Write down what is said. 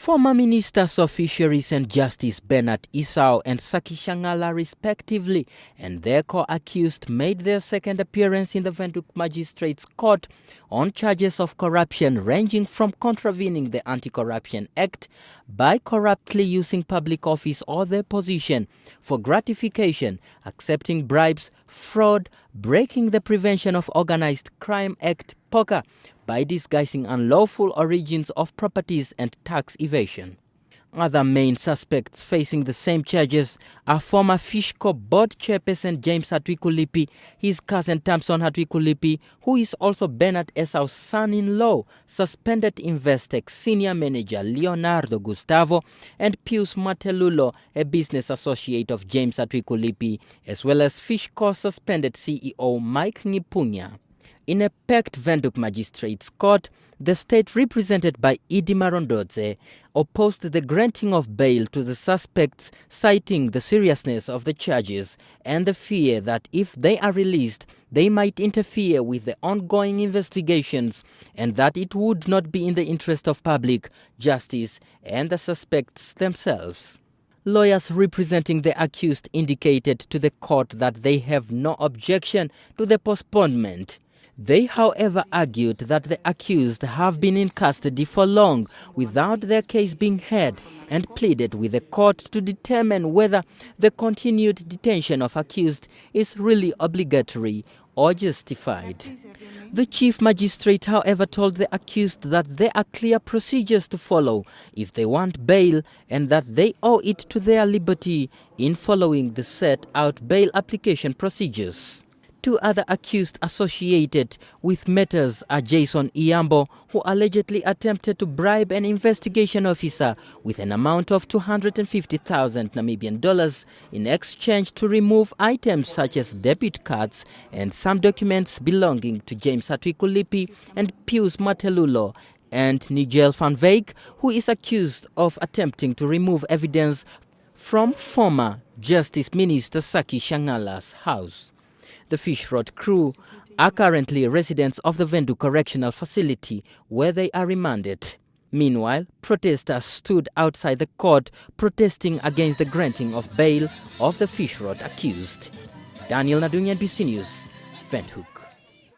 Former Ministers of Fisheries and Justice Bernard Esau and Saki Shangala respectively and their co-accused made their second appearance in the Windhoek Magistrates Court on charges of corruption ranging from contravening the Anti-Corruption Act by corruptly using public office or their position for gratification, accepting bribes, fraud, breaking the Prevention of Organized Crime Act (POCA) by disguising unlawful origins of properties and tax evasion. Other main suspects facing the same charges are former Fishrot board chairperson James Hatwikulipi, his cousin Thompson Hatwikulipi, who is also Bernard Esau's son-in-law, suspended Investec senior manager Leonardo Gustavo, and Pius Matelulo, a business associate of James Hatwikulipi, as well as Fishrot suspended CEO Mike Ngipunya. In a packed Windhoek Magistrates Court, the state represented by Idi Marondodze opposed the granting of bail to the suspects, citing the seriousness of the charges and the fear that if they are released, they might interfere with the ongoing investigations and that it would not be in the interest of public justice and the suspects themselves. Lawyers representing the accused indicated to the court that they have no objection to the postponement. They, however, argued that the accused have been in custody for long without their case being heard and pleaded with the court to determine whether the continued detention of accused is really obligatory or justified. The chief magistrate, however, told the accused that there are clear procedures to follow if they want bail and that they owe it to their liberty in following the set-out bail application procedures. Two other accused associated with matters are Jason Iyambo, who allegedly attempted to bribe an investigation officer with an amount of 250,000 Namibian dollars in exchange to remove items such as debit cards and some documents belonging to James Hatwikulipi and Pius Matelulo, and Nigel van Wyk, who is accused of attempting to remove evidence from former Justice Minister Saki Shangala's house. The Fishrot crew are currently residents of the Windhoek Correctional Facility where they are remanded. Meanwhile, protesters stood outside the court protesting against the granting of bail of the Fishrot accused. Daniel Nadunya, NBC News, Windhoek.